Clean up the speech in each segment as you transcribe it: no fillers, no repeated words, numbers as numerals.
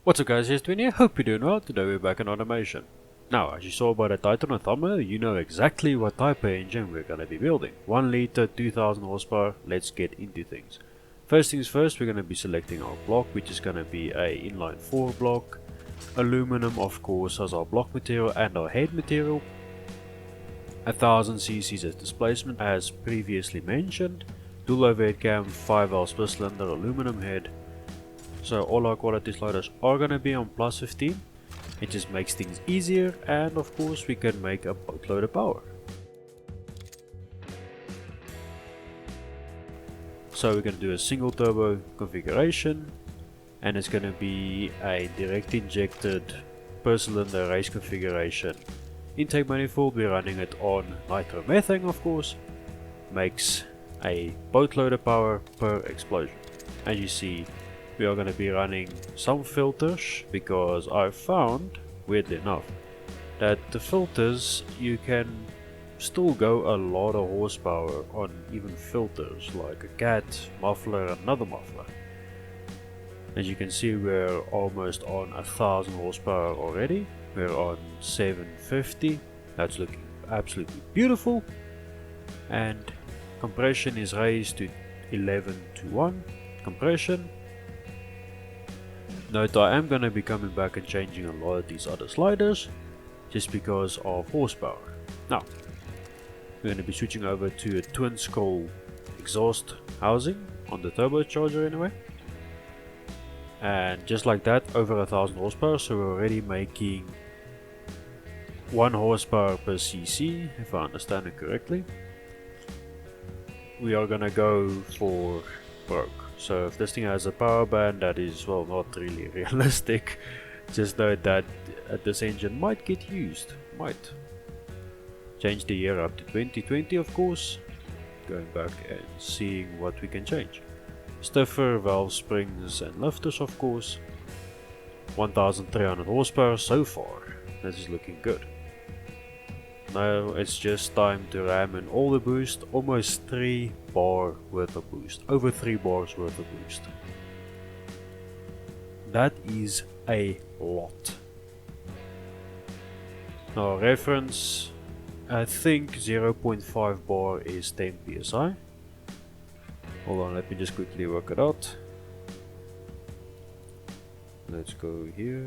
What's up guys, here's Twin here, hope you're doing well. Today we're back in automation. Now, as you saw by the title and thumbnail, you know exactly what type of engine we're going to be building. 1 liter, 2000 horsepower, let's get into things. First things first, we're going to be selecting our block, which is going to be a inline 4 block. Aluminum, of course, as our block material and our head material. 1000 cc's as displacement, as previously mentioned. Dual overhead cam, 5 valves per cylinder, aluminum head. So all our quality sliders are going to be on plus 15. It just makes things easier, and of course we can make a boatload of power. So we're going to do a single turbo configuration, and it's going to be a direct injected per cylinder race configuration. Intake manifold, we're running it on nitro-methane, of course. Makes a boatload of power per explosion. As you see, we are going to be running some filters, because I found, weirdly enough, that the filters, you can still go a lot of horsepower on even filters like a cat, muffler, and another muffler. As you can see, we're almost on 1000 horsepower already. We're on 750. That's looking absolutely beautiful. And compression is raised to 11:1 compression. Note, I am going to be coming back and changing a lot of these other sliders just because of horsepower. Now, we're going to be switching over to a twin scroll exhaust housing on the turbocharger anyway. And just like that, over 1000 horsepower, so we're already making 1 horsepower per cc, if I understand it correctly. We are gonna go for broke. So if this thing has a power band, that is, well, not really realistic. Just note that this engine might get used. Might. Change the year up to 2020, of course. Going back and seeing what we can change. Stiffer, valve springs and lifters, of course. 1300 horsepower so far. This is looking good. Now it's just time to ram in all the boost. Almost 3 bar worth of boost. Over 3 bars worth of boost. That is a lot. Now reference, I think 0.5 bar is 10 psi. Hold on, let me just quickly work it out. Let's go here.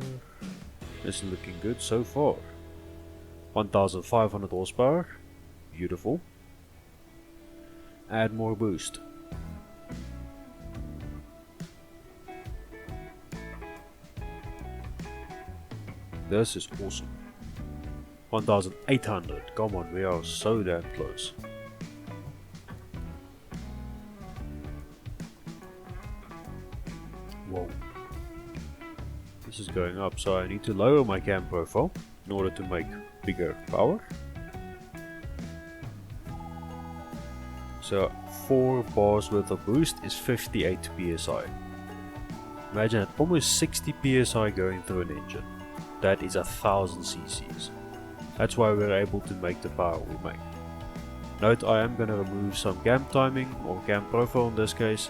This is looking good so far. 1500 horsepower. Beautiful. Add more boost. This is awesome. 1800. Come on, we are so damn close. Whoa. This is going up, so I need to lower my cam profile in order to make bigger power. So 4 bars worth of boost is 58 psi. Imagine that, almost 60 psi going through an engine. That is 1000 cc's. That's why we're able to make the power we make. Note, I am going to remove some cam timing, or cam profile in this case,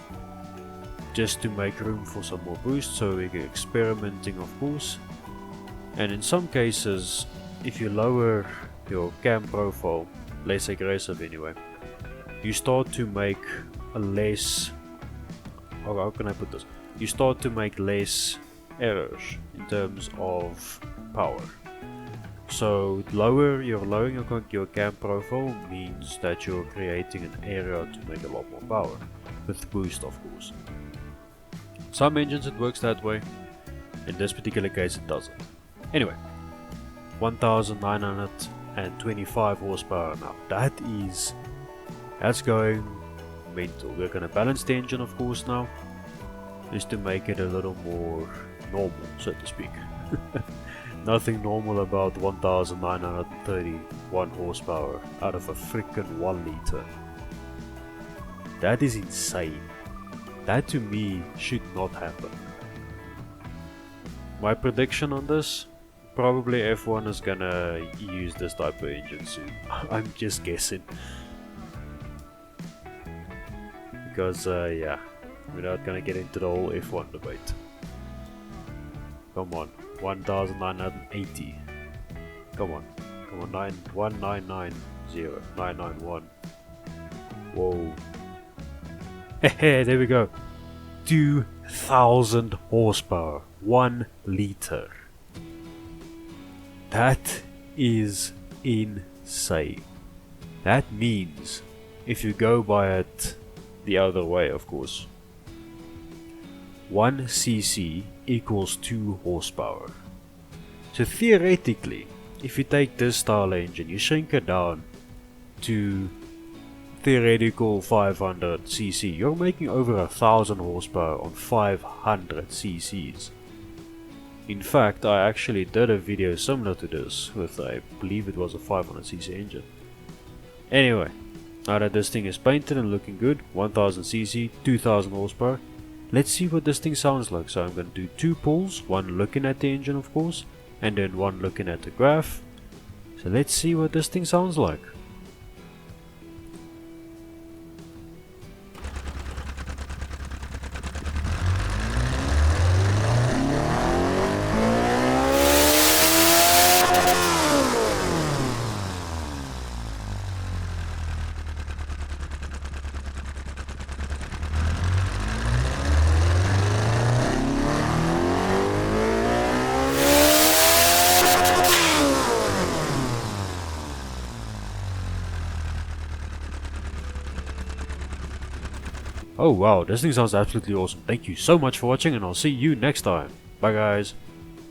just to make room for some more boost, so we're experimenting, of course. And in some cases, if you lower your cam profile, less aggressive anyway, you start to make a less, or how can I put this? You start to make less errors in terms of power. So lowering your cam profile means that you're creating an area to make a lot more power, with boost, of course. Some engines it works that way, in this particular case it doesn't. Anyway, 1925 horsepower now. That's going mental. We're gonna balance the engine, of course, now, just to make it a little more normal, so to speak. Nothing normal about 1931 horsepower out of a freaking 1 liter. That is insane. That to me should not happen. My prediction on this, probably F1 is gonna use this type of engine soon. I'm just guessing. Because yeah, we're not gonna get into the whole F1 debate. Come on. 1980. Come on. Come on. 91990. Whoa. Hehe, there we go. 2000 horsepower. 1 liter. That is insane. That means, if you go by it the other way, of course, 1 cc equals 2 horsepower. So theoretically, if you take this style engine, you shrink it down to theoretical 500 cc, you're making over 1000 horsepower on 500 cc's. In fact, I actually did a video similar to this with, I believe it was a 500cc engine. Anyway, now that this thing is painted and looking good, 1000cc, 2000 horsepower, let's see what this thing sounds like. So I'm going to do 2 pulls, one looking at the engine of course, and then one looking at the graph. So let's see what this thing sounds like. Oh wow, this thing sounds absolutely awesome. Thank you so much for watching and I'll see you next time. Bye guys.